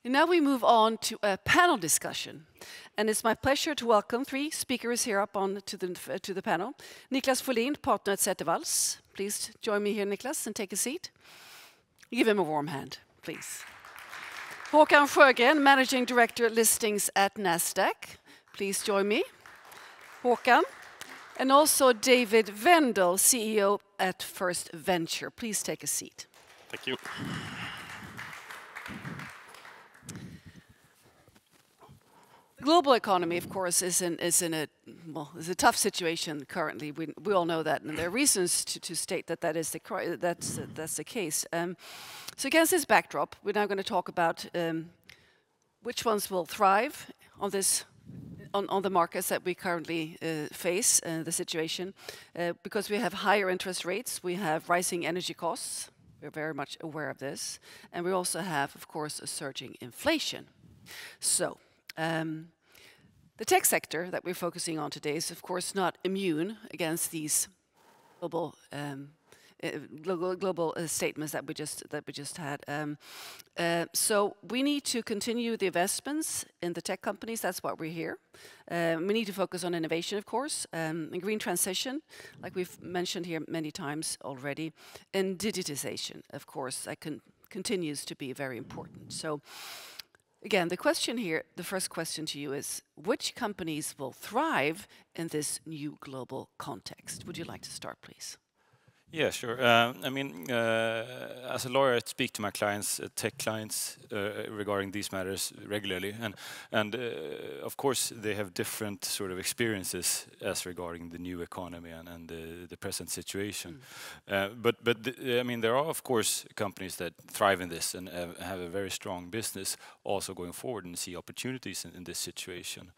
And now we move on to a panel discussion. And it's my pleasure to welcome 3 speakers here up on to the panel. Niklas Folin, partner at Zettervalls. Please join me here, Niklas, and take a seat. Give him a warm hand, please. Håkan Sjögren, Managing Director Listings at Nasdaq. Please join me. Håkan. And also David Vendel, CEO at First Venture. Please take a seat. Thank you. The global economy, of course, is in a tough situation currently. We all know that, and there are reasons to state that that's the case. So against this backdrop, we're now going to talk about which ones will thrive on the markets that we currently face, the situation, because we have higher interest rates, we have rising energy costs. We're very much aware of this, and we also have, of course, a surging inflation. So. The tech sector that we're focusing on today is, of course, not immune against these global statements that we just had. So we need to continue the investments in the tech companies. That's what we're here. We need to focus on innovation, of course, and green transition, like we've mentioned here many times already, and digitization, of course, that continues to be very important. So. Again, the question here, the first question to you is, which companies will thrive in this new global context? Would you like to start, please? Yeah, sure. I mean, as a lawyer, I speak to my clients, tech clients, regarding these matters regularly, and of course they have different sort of experiences as regarding the new economy and the present situation. But I mean, there are of course companies that thrive in this and have a very strong business also going forward and see opportunities in this situation.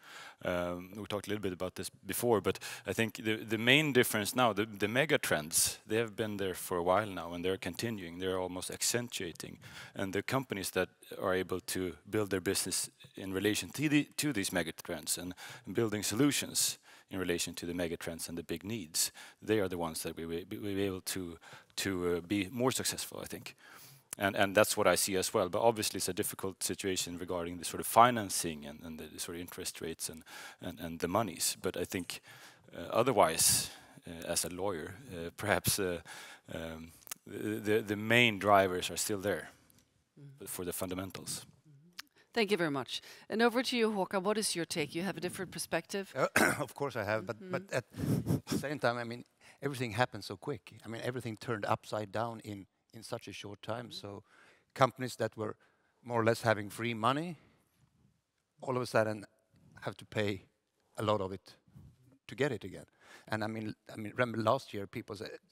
We talked a little bit about this before, but I think the main difference now, the mega trends, they have been there for a while now, and they're continuing. They're almost accentuating, and the companies that are able to build their business in relation to these mega trends and building solutions in relation to the mega trends and the big needs, they are the ones that we will be able to be more successful, I think. And that's what I see as well. But obviously, it's a difficult situation regarding the sort of financing and the sort of interest rates and the monies. But I think otherwise, as a lawyer, perhaps the main drivers are still there for the fundamentals. Thank you very much. And over to you, Håkan. What is your take? You have a different perspective. Of course I have, but at the same time, I mean, everything happened so quick. I mean, everything turned upside down in such a short time. So companies that were more or less having free money, all of a sudden have to pay a lot of it to get it again. And I mean, remember last year,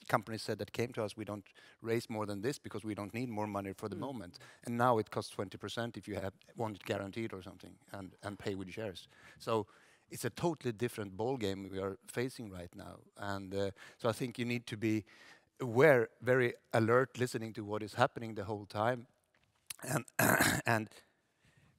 companies said that came to us, we don't raise more than this because we don't need more money for the moment. And now it costs 20% if you want it guaranteed or something and pay with shares. So it's a totally different ball game we are facing right now. And so I think you need to be aware, very alert, listening to what is happening the whole time. And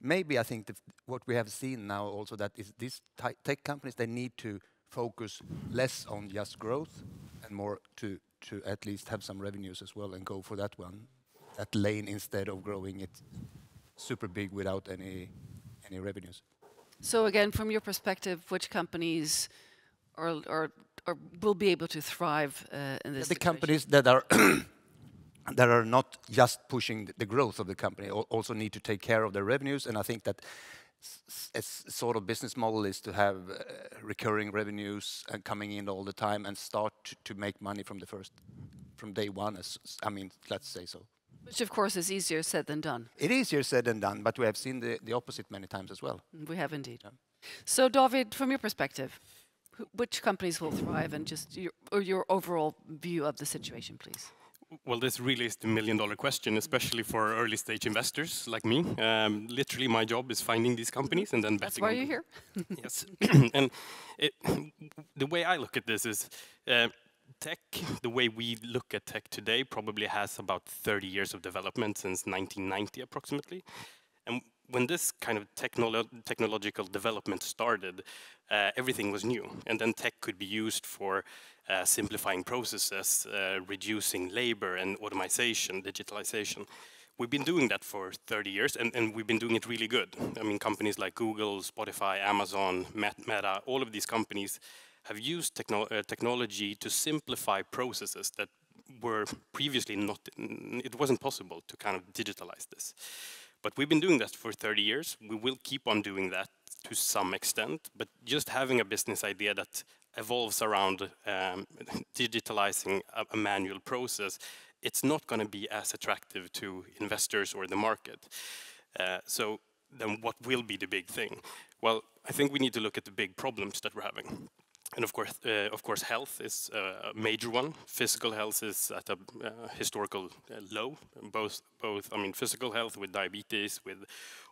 maybe I think what we have seen now also that is these tech companies, they need to focus less on just growth and more to at least have some revenues as well and go for that lane instead of growing it super big without any revenues. So again, from your perspective, which companies will be able to thrive in this situation? The companies that are that are not just pushing the growth of the company also need to take care of their revenues, and I think that a sort of business model is to have recurring revenues and coming in all the time and start to make money from day one. I mean, let's say so. Which, of course, is easier said than done. It is easier said than done, but we have seen the opposite many times as well. We have indeed. Yeah. So, David, from your perspective, which companies will thrive, and just your overall view of the situation, please? Well, this really is the million-dollar question, especially for early-stage investors like me. Literally, my job is finding these companies and then betting on them. That's why you're here. Yes. And the way I look at this is tech, the way we look at tech today probably has about 30 years of development since 1990 approximately. And when this kind of technological development started, everything was new. And then tech could be used for simplifying processes, reducing labor and automation, digitalization. we've been doing that for 30 years, and we've been doing it really good. I mean, companies like Google, Spotify, Amazon, Meta, all of these companies have used technology to simplify processes that were previously not, it wasn't possible to kind of digitalize this. But we've been doing that for 30 years. We will keep on doing that to some extent, but just having a business idea that evolves around digitalizing a manual process, it's not going to be as attractive to investors or the market. So then what will be the big thing? Well, I think we need to look at the big problems that we're having. And of course, health is a major one. Physical health is at a historical low. Both, I mean, physical health with diabetes, with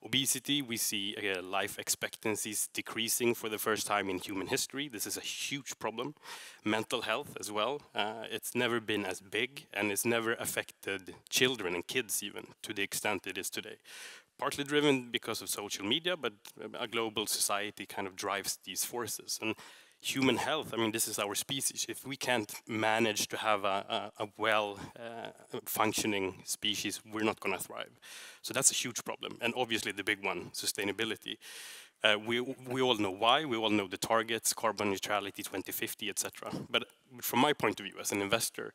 obesity, we see life expectancies decreasing for the first time in human history. This is a huge problem. Mental health as well. It's never been as big, and it's never affected children and kids even to the extent it is today. Partly driven because of social media, but a global society kind of drives these forces. And human health, I mean, this is our species. If we can't manage to have a well-functioning species, we're not going to thrive. So that's a huge problem. And obviously the big one, sustainability. We all know why. We all know the targets, carbon neutrality 2050, etc. But from my point of view as an investor,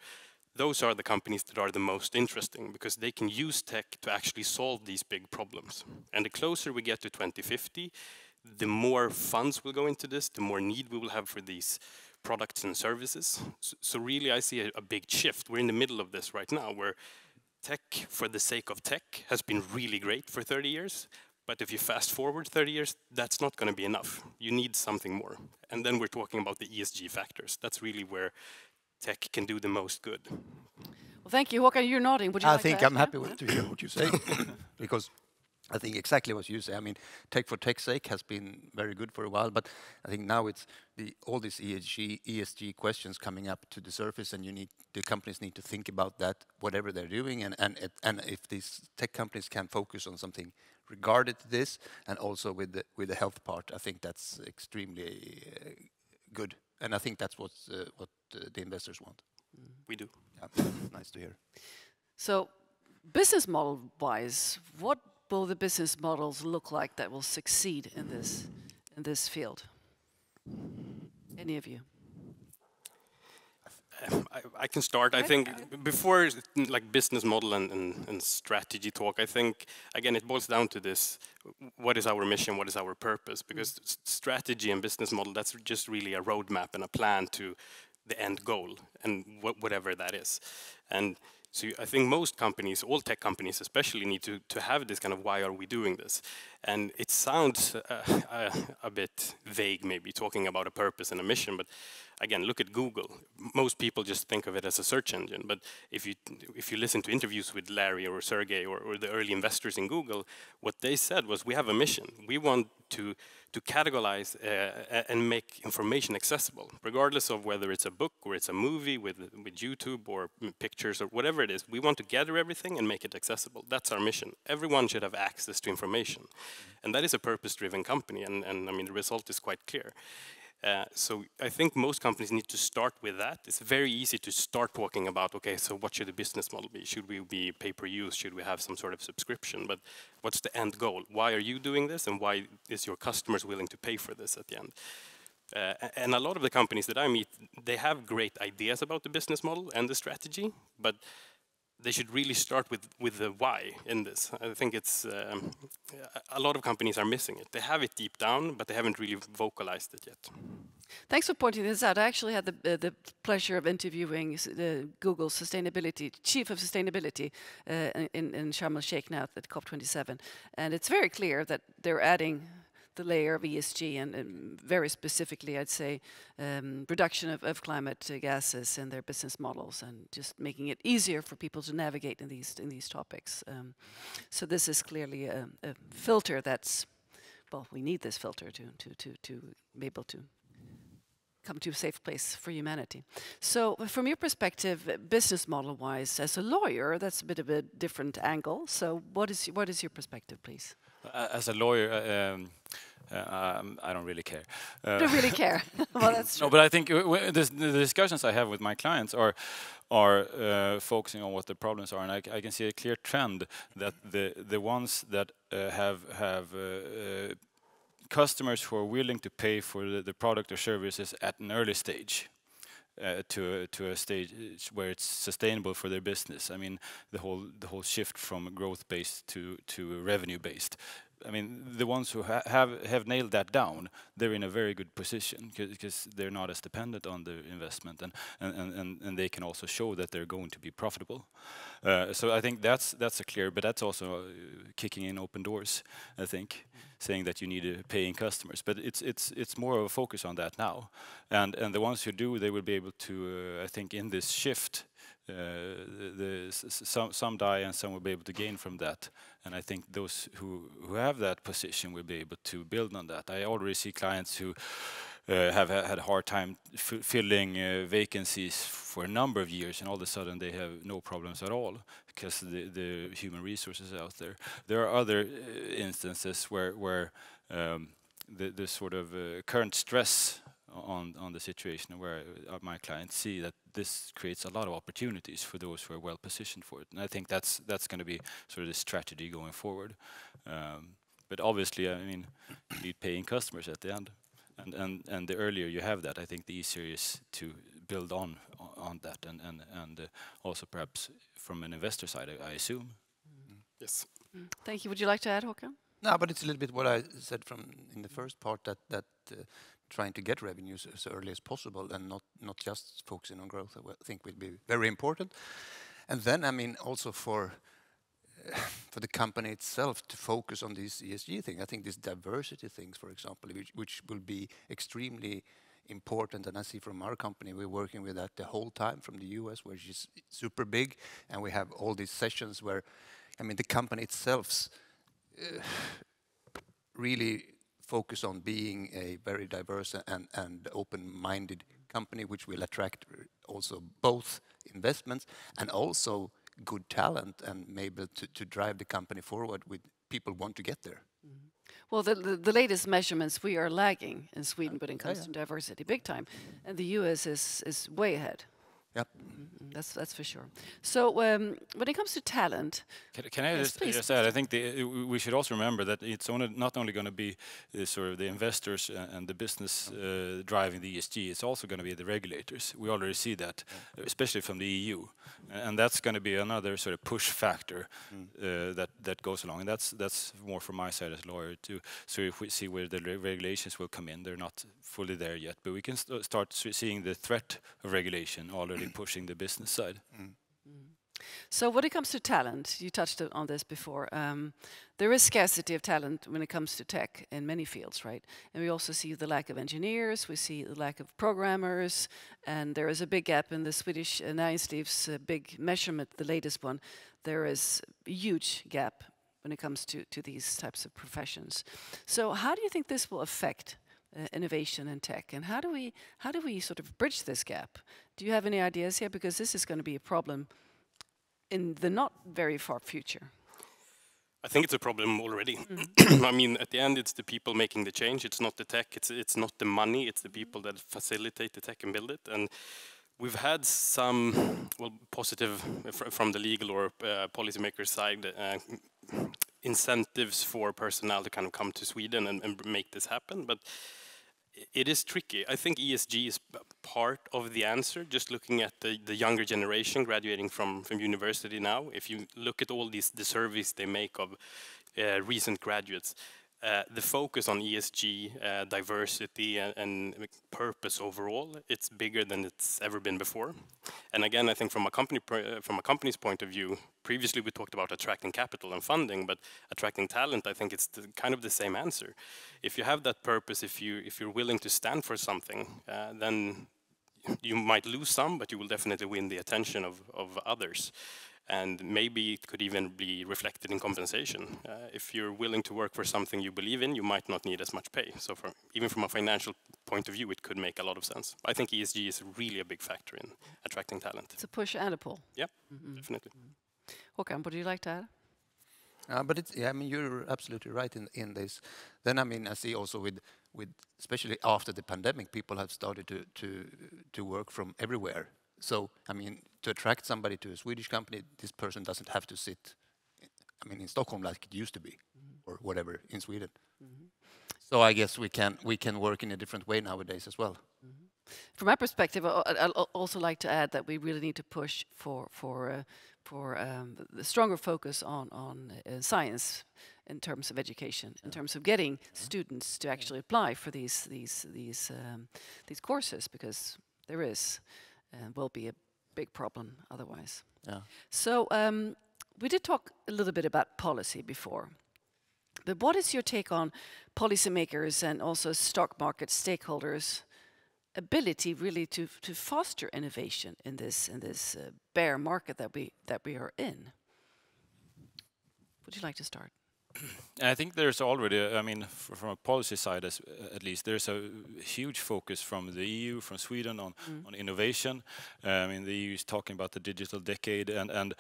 those are the companies that are the most interesting because they can use tech to actually solve these big problems. And the closer we get to 2050, the more funds will go into this, the more need we will have for these products and services. So really I see a big shift. We're in the middle of this right now where tech for the sake of tech has been really great for 30 years. But if you fast forward 30 years, that's not going to be enough. You need something more. And then we're talking about the ESG factors. That's really where tech can do the most good. Well, thank you. Håkan, you're nodding. Would you like to add? I'm happy to hear what you say because I think exactly what you say. I mean, tech for tech's sake has been very good for a while, but I think now it's all these ESG questions coming up to the surface, and the companies need to think about that, whatever they're doing, and if these tech companies can focus on something regarded to this, and also with the health part, I think that's extremely good, and I think that's what the investors want. We do. Yeah, nice to hear. So, business model-wise, what will the business models look like that will succeed in this field? Any of you? I can start. I think before like business model and strategy talk, I think again it boils down to this: what is our mission? What is our purpose? Because strategy and business model, that's just really a roadmap and a plan to the end goal, and whatever that is. And so I think most companies, all tech companies especially, need to have this kind of why are we doing this? And it sounds a bit vague maybe, talking about a purpose and a mission, but again, look at Google. Most people just think of it as a search engine, but if you listen to interviews with Larry or Sergey or the early investors in Google, what they said was, we have a mission. We want to categorize and make information accessible, regardless of whether it's a book or it's a movie with YouTube or pictures or whatever it is. We want to gather everything and make it accessible. That's our mission. Everyone should have access to information. And that is a purpose-driven company, and I mean, the result is quite clear. So I think most companies need to start with that. It's very easy to start talking about, okay, so what should the business model be? Should we be pay-per-use? Should we have some sort of subscription? But what's the end goal? Why are you doing this? And why is your customers willing to pay for this at the end? And a lot of the companies that I meet, they have great ideas about the business model and the strategy, but they should really start with the why in this. I think it's a lot of companies are missing it. They have it deep down, but they haven't really vocalized it yet. Thanks for pointing this out. I actually had the pleasure of interviewing the Google chief of sustainability in Sharm el-Sheikh now at COP27, and it's very clear that they're adding the layer of ESG and very specifically, I'd say, reduction of climate gases in their business models and just making it easier for people to navigate in these topics. So this is clearly a filter that's, well, we need this filter to be able to come to a safe place for humanity. So from your perspective, business model-wise, as a lawyer, that's a bit of a different angle. So what is your perspective, please? As a lawyer, I don't really care. Don't really care. Well, that's true. No, but I think the discussions I have with my clients are focusing on what the problems are, and I can see a clear trend that the ones that have customers who are willing to pay for the product or services at an early stage. To a stage where it's sustainable for their business. I mean, the whole shift from growth based to revenue based. I mean, the ones who have nailed that down, they're in a very good position because they're not as dependent on the investment, and they can also show that they're going to be profitable. So I think that's a clear, but that's also kicking in open doors. I think saying that you need paying customers, but it's more of a focus on that now, and the ones who do, they will be able to. I think in this shift. Some die and some will be able to gain from that, and I think those who have that position will be able to build on that. I already see clients who have had a hard time filling vacancies for a number of years, and all of a sudden they have no problems at all because the human resources are out there. There are other instances where the sort of current stress on the situation where my clients see that this creates a lot of opportunities for those who are well positioned for it, and I think that's going to be sort of the strategy going forward. But obviously, I mean, you need paying customers at the end, and the earlier you have that, I think the easier is to build on that, and also perhaps from an investor side, I assume. Yes. Thank you. Would you like to add, Håkan? No, but it's a little bit what I said in the first part, that trying to get revenues as early as possible and not just focusing on growth, I think will be very important. And then, I mean, also for the company itself to focus on these ESG things. I think these diversity things, for example, which will be extremely important. And I see from our company, we're working with that the whole time from the US, which is super big. And we have all these sessions where, I mean, the company itself really focus on being a very diverse and open-minded company, which will attract also both investments and also good talent, and maybe to drive the company forward with people want to get there. Well, the latest measurements, we are lagging in Sweden when it comes to diversity, big time, and the US is way ahead. Yep. That's for sure. So when it comes to talent, can I just add? I think we should also remember that it's not only going to be sort of the investors and the business driving the ESG. It's also going to be the regulators. We already see that, especially from the EU, and that's going to be another sort of push factor that goes along. And that's more from my side as a lawyer too. So if we see where the regulations will come in, they're not fully there yet, but we can start seeing the threat of regulation already pushing the business side. So when it comes to talent, you touched on this before, there is scarcity of talent when it comes to tech in many fields, right? And we also see the lack of engineers, we see the lack of programmers, and there is a big gap in the Swedish Näringsliv's big measurement, the latest one. There is a huge gap when it comes to these types of professions. So how do you think this will affect innovation in tech, and how do we sort of bridge this gap? Do you have any ideas here? Because this is going to be a problem in the not very far future. I think it's a problem already. I mean, at the end, it's the people making the change. It's not the tech. It's not the money. It's the people that facilitate the tech and build it. And we've had some positive from the legal or policymaker side incentives for personnel to kind of come to Sweden and make this happen, but it is tricky. I think ESG is part of the answer, just looking at the younger generation graduating from university now. If you look at all the surveys they make of recent graduates, the focus on ESG, diversity and purpose overall, it's bigger than it's ever been before. And again, I think from a company's point of view, previously we talked about attracting capital and funding, but attracting talent, I think it's kind of the same answer. If you have that purpose, if you're willing to stand for something, then you might lose some, but you will definitely win the attention of others. And maybe it could even be reflected in compensation. If you're willing to work for something you believe in, you might not need as much pay. So even from a financial point of view, it could make a lot of sense. I think ESG is really a big factor in attracting talent. It's a push and a pull. Yeah, definitely. Håkan, would you like to add? But it's, yeah, I mean, you're absolutely right in this. Then, I mean, I see also with especially after the pandemic, people have started to work from everywhere. So, I mean, to attract somebody to a Swedish company, this person doesn't have to sit, I mean, in Stockholm like it used to be, or whatever in Sweden. So I guess we can work in a different way nowadays as well. From my perspective, I'd also like to add that we really need to push for the stronger focus on science in terms of education, in terms of getting students to actually apply for these courses, because there is will be a big problem otherwise. Yeah. So we did talk a little bit about policy before. But what is your take on policymakers and also stock market stakeholders' ability really to foster innovation in this bear market that we are in? Would you like to start? I think there's already, I mean, from a policy side, at least, there's a huge focus from the EU, from Sweden, on innovation. I mean, the EU is talking about the digital decade, and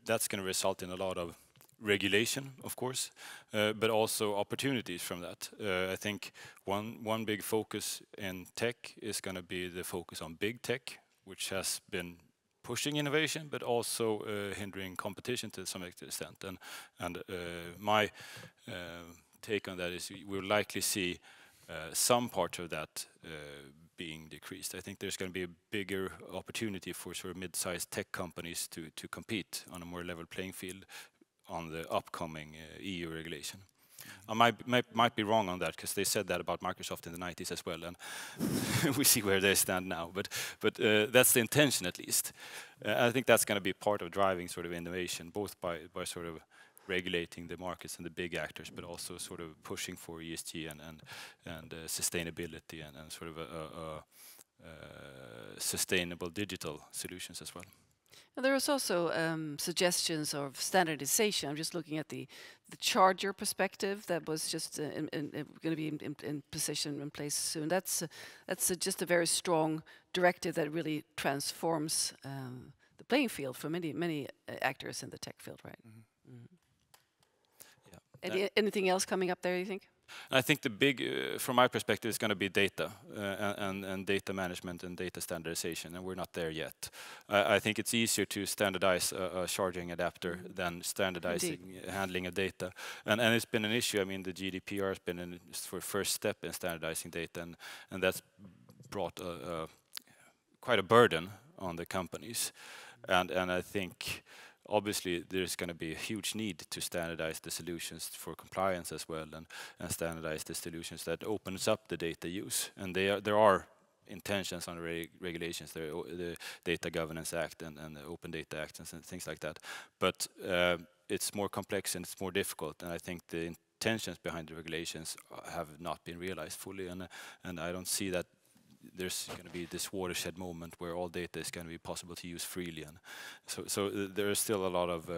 that's going to result in a lot of regulation, of course, but also opportunities from that. I think one big focus in tech is going to be the focus on big tech, which has been pushing innovation, but also hindering competition to some extent. And my take on that is we'll likely see some part of that being decreased. I think there's going to be a bigger opportunity for sort of mid-sized tech companies to compete on a more level playing field on the upcoming EU regulation. I might be wrong on that, because they said that about Microsoft in the 90s as well, and we see where they stand now. But that's the intention, at least. I think that's going to be part of driving sort of innovation, both by sort of regulating the markets and the big actors, but also sort of pushing for ESG and sustainability and sort of a sustainable digital solutions as well. And there is also suggestions of standardization. I'm just looking at the charger perspective that was just going to be in position in place soon. That's just a very strong directive that really transforms the playing field for many actors in the tech field, right? Yeah. Anything else coming up there, you think? I think the big, from my perspective, is going to be data and data management and data standardization, and we're not there yet. I think it's easier to standardize a charging adapter than standardizing handling of data, and it's been an issue. I mean, the GDPR has been for first step in standardizing data, and that's brought quite a burden on the companies, and I think, obviously, there's going to be a huge need to standardize the solutions for compliance as well, and standardize the solutions that opens up the data use. And there are intentions on regulations, the Data Governance Act and the Open Data Act and things like that. But it's more complex and it's more difficult. And I think the intentions behind the regulations have not been realized fully. And I don't see that there's going to be this watershed moment where all data is going to be possible to use freely, and so there are still a lot of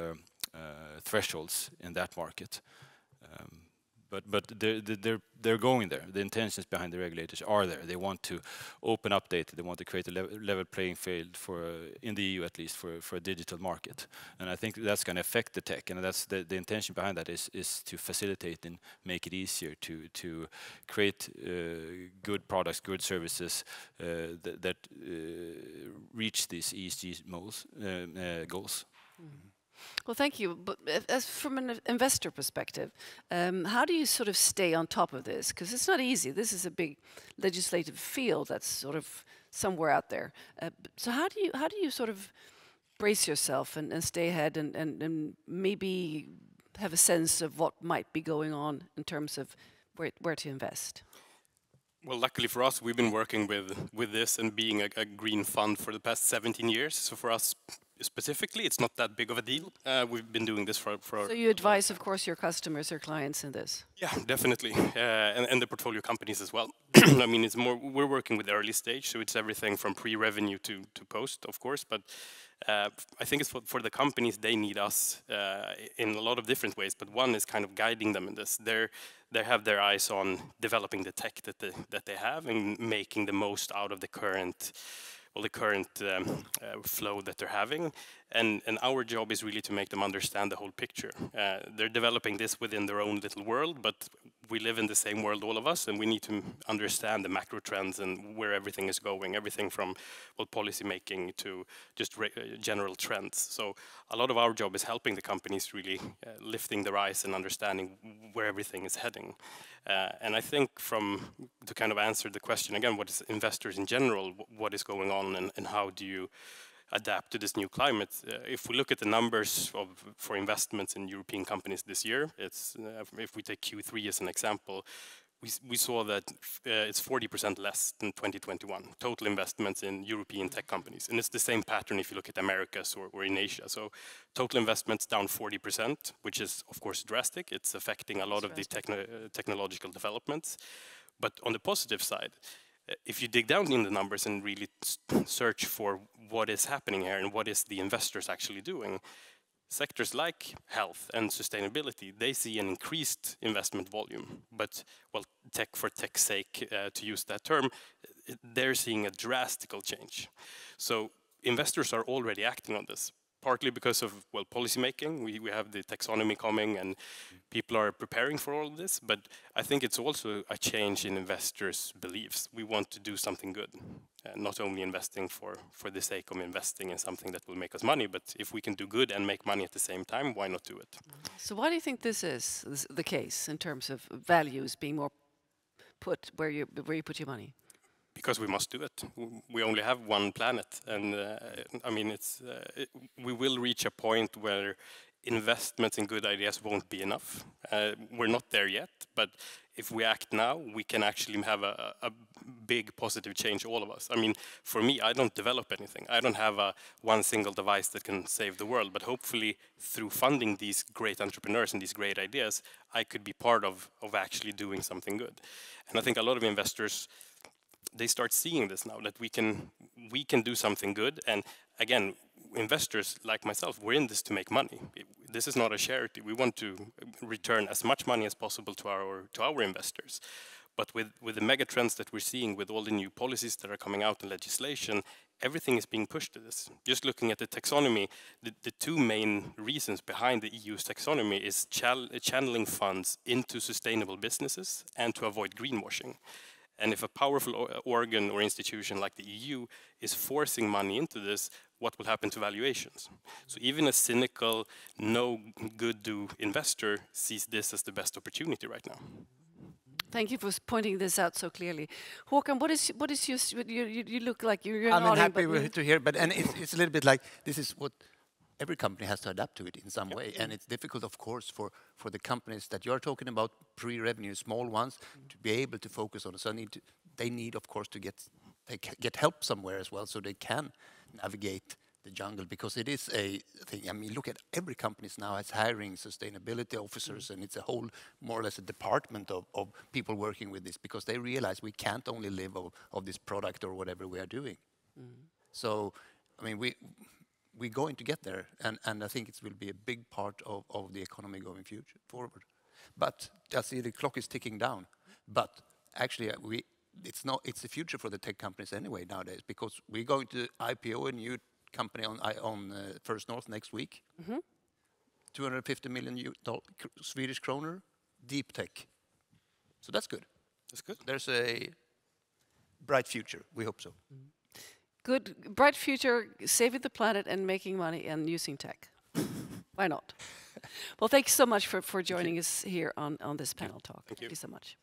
thresholds in that market. But they're going there. The intentions behind the regulators are there. They want to open up data. They want to create a level playing field for, in the EU at least, for a digital market. And I think that's going to affect the tech. And that's the intention behind that is to facilitate and make it easier to create good products, good services that reach these ESG goals. Well, thank you. But as from an investor perspective, how do you sort of stay on top of this? Because it's not easy. This is a big legislative field that's sort of somewhere out there. So how do you sort of brace yourself and stay ahead and maybe have a sense of what might be going on in terms of where to invest? Well, luckily for us, we've been working with this and being a green fund for the past 17 years. So for us specifically, it's not that big of a deal. We've been doing this for. So you advise, of course, your customers, your clients in this. Yeah, definitely, and the portfolio companies as well. I mean, it's more. We're working with early stage, so it's everything from pre-revenue to post, of course. But I think it's for the companies. They need us in a lot of different ways. But one is kind of guiding them in this. They have their eyes on developing the tech that they have and making the most out of the current well, the current flow that they're having. And our job is really to make them understand the whole picture. They're developing this within their own little world, but we live in the same world, all of us, and we need to understand the macro trends and where everything is going, everything from, well, policy making to just general trends. So a lot of our job is helping the companies really lifting their eyes and understanding where everything is heading. And I think to kind of answer the question again, what is investors in general, what is going on and how do you adapt to this new climate? If we look at the numbers for investments in European companies this year, it's if we take Q3 as an example, we saw that it's 40% less than 2021, total investments in European tech companies. And it's the same pattern if you look at Americas or in Asia. So total investments down 40%, which is of course drastic. It's affecting a lot of the technological developments. But on the positive side, if you dig down in the numbers and really search for what is happening here and what is the investors actually doing, sectors like health and sustainability, they see an increased investment volume. But, well, tech for tech's sake, to use that term, they're seeing a drastic change. So investors are already acting on this, partly because of, well, policy making. We have the taxonomy coming and people are preparing for all of this, but I think it's also a change in investors' beliefs. We want to do something good, not only investing for the sake of investing in something that will make us money, but if we can do good and make money at the same time, why not do it? So why do you think this is the case in terms of values being more put where you put your money? Because we must do it. We only have one planet, and I mean, we will reach a point where investments in good ideas won't be enough. We're not there yet, but if we act now, we can actually have a big positive change, all of us. I mean, for me, I don't develop anything. I don't have one single device that can save the world, but hopefully through funding these great entrepreneurs and these great ideas, I could be part of actually doing something good. And I think a lot of investors, they start seeing this now, that we can do something good. And again, investors like myself, we're in this to make money. This is not a charity. We want to return as much money as possible to our investors. But with the mega trends that we're seeing, with all the new policies that are coming out in legislation, everything is being pushed to this. Just looking at the taxonomy, the two main reasons behind the EU's taxonomy is channeling funds into sustainable businesses and to avoid greenwashing. And if a powerful organ or institution like the EU is forcing money into this, what will happen to valuations? So even a cynical, no good do investor sees this as the best opportunity right now. Thank you for pointing this out so clearly. Håkan, what is you look like you're I'm nodding, happy to hear, but and it's a little bit like this is what every company has to adapt to it in some way, and it's difficult, of course, for the companies that you're talking about, pre-revenue, small ones, to be able to focus on it. So they need, of course, to get help somewhere as well, so they can navigate the jungle, because it is a thing. I mean, look at every company now is hiring sustainability officers, and it's a whole, more or less, a department of people working with this, because they realize we can't only live of this product or whatever we are doing. So, I mean, we're going to get there, and I think it will be a big part of the economy going forward. But I see the clock is ticking down. But actually, it's the future for the tech companies anyway nowadays, because we're going to IPO a new company on First North next week. 250 million Swedish kronor, deep tech. So that's good. That's good. There's a bright future. We hope so. Good, bright future, saving the planet and making money and using tech. Why not? Well, thank you so much for joining us here on this panel talk. Thank you so much.